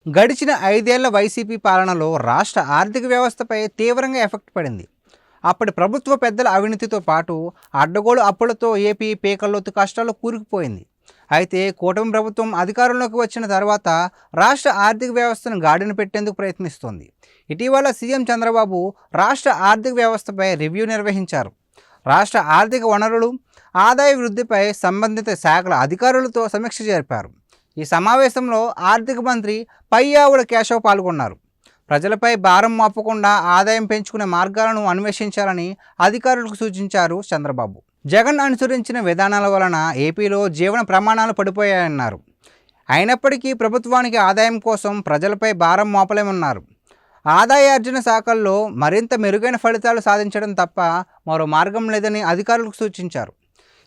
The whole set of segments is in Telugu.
గడిచిన 5 ఏళ్ల వైసీపీ పాలనలో రాష్ట్ర ఆర్థిక వ్యవస్థపై తీవ్రంగా ఎఫెక్ట్ పడింది. అప్పటి ప్రభుత్వ పెద్దల అవినీతితో పాటు అడ్డగోలు అప్పులతో ఏపీ పీకల్లోతు కష్టాల్లో కూరుకుపోయింది. అయితే కూటమి ప్రభుత్వం అధికారంలోకి వచ్చిన తర్వాత రాష్ట్ర ఆర్థిక వ్యవస్థను గాడిన పెట్టేందుకు ప్రయత్నిస్తోంది. ఇటీవల సీఎం చంద్రబాబు రాష్ట్ర ఆర్థిక వ్యవస్థపై రివ్యూ నిర్వహించారు. రాష్ట్ర ఆర్థిక వనరులు, ఆదాయ వృద్ధిపై సంబంధిత శాఖల అధికారులతో సమీక్ష జరిపారు. ఈ సమావేశంలో ఆర్థిక మంత్రి పయ్యావుల కేశవ్ పాల్గొన్నారు. ప్రజలపై భారం మోపకుండా ఆదాయం పెంచుకునే మార్గాలను అన్వేషించాలని అధికారులకు సూచించారు చంద్రబాబు. జగన్ అనుసరించిన విధానాల వలన ఏపీలో జీవన ప్రమాణాలు పడిపోయాయన్నారు. అయినప్పటికీ ప్రభుత్వానికి ఆదాయం కోసం ప్రజలపై భారం మోపలేమన్నారు. ఆదాయార్జన శాఖల్లో మరింత మెరుగైన ఫలితాలు సాధించడం తప్ప మరో మార్గం లేదని అధికారులకు సూచించారు.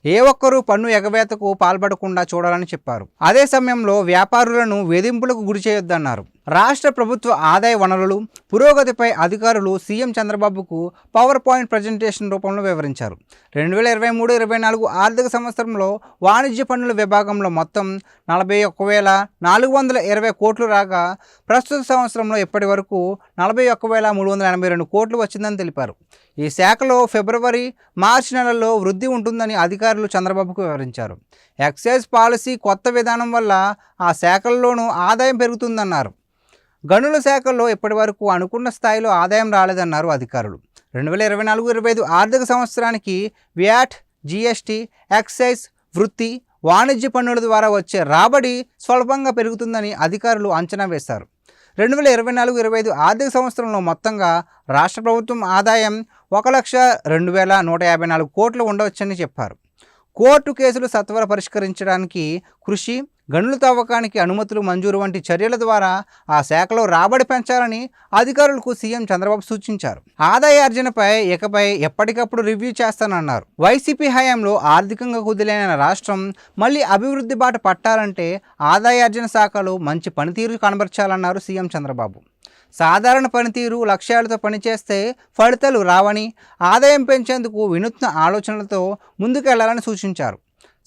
ఏ ఒక్కరూ పన్ను ఎగవేతకు పాల్పడకుండా చూడాలని చెప్పారు. అదే సమయంలో వ్యాపారులను వేధింపులకు గురి చేయొద్దన్నారు. రాష్ట్ర ప్రభుత్వ ఆదాయ వనరులు, పురోగతిపై అధికారులు సీఎం చంద్రబాబుకు పవర్ పాయింట్ ప్రజెంటేషన్ రూపంలో వివరించారు. 2023-24 ఆర్థిక సంవత్సరంలో వాణిజ్య పన్నుల విభాగంలో మొత్తం 41,420 కోట్లు రాగా ప్రస్తుత సంవత్సరంలో ఇప్పటి వరకు 41,382 కోట్లు వచ్చిందని తెలిపారు. ఈ శాఖలో ఫిబ్రవరి, మార్చి నెలల్లో వృద్ధి ఉంటుందని అధికారులు చంద్రబాబుకు వివరించారు. ఎక్సైజ్ పాలసీ కొత్త విధానం వల్ల ఆ శాఖల్లోనూ ఆదాయం పెరుగుతుందన్నారు. గనుల శాఖల్లో ఇప్పటి వరకు అనుకున్న స్థాయిలో ఆదాయం రాలేదన్నారు అధికారులు. 2024-25 ఆర్థిక సంవత్సరానికి వ్యాట్, జీఎస్టీ, ఎక్సైజ్, వృత్తి, వాణిజ్య పన్నుల ద్వారా వచ్చే రాబడి స్వల్పంగా పెరుగుతుందని అధికారులు అంచనా వేశారు. 2024-25 ఆర్థిక సంవత్సరంలో మొత్తంగా రాష్ట్ర ప్రభుత్వం ఆదాయం 1,02,154 కోట్లు ఉండవచ్చని చెప్పారు. కోర్టు కేసులు సత్వర పరిష్కరించడానికి కృషి, గనుల తవ్వకానికి అనుమతులు మంజూరు వంటి చర్యల ద్వారా ఆ శాఖలో రాబడి పెంచాలని అధికారులకు సీఎం చంద్రబాబు సూచించారు. ఆదాయార్జనపై ఇకపై ఎప్పటికప్పుడు రివ్యూ చేస్తానన్నారు. వైసీపీ హయాంలో ఆర్థికంగా కుదిలైన రాష్ట్రం మళ్ళీ అభివృద్ధి బాట పట్టాలంటే ఆదాయార్జన శాఖలో మంచి పనితీరు కనబర్చాలన్నారు సీఎం చంద్రబాబు. సాధారణ పనితీరు లక్ష్యాలతో పనిచేస్తే ఫలితాలు రావని, ఆదాయం పెంచేందుకు వినూత్న ఆలోచనలతో ముందుకెళ్లాలని సూచించారు.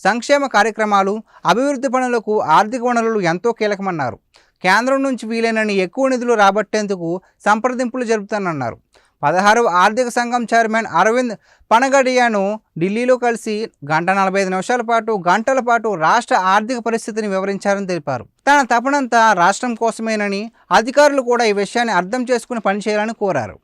సంక్షేమ కార్యక్రమాలు, అభివృద్ధి పనులకు ఆర్థిక వనరులు ఎంతో కీలకమన్నారు. కేంద్రం నుంచి వీలైనన్ని ఎక్కువ నిధులు రాబట్టేందుకు సంప్రదింపులు జరుపుతానన్నారు. 16వ ఆర్థిక సంఘం చైర్మన్ అరవింద్ పనగడియాను ఢిల్లీలో కలిసి గంటల పాటు రాష్ట్ర ఆర్థిక పరిస్థితిని వివరించారని తెలిపారు. తన తపనంతా రాష్ట్రం కోసమేనని, అధికారులు కూడా ఈ విషయాన్ని అర్థం చేసుకుని పనిచేయాలని కోరారు.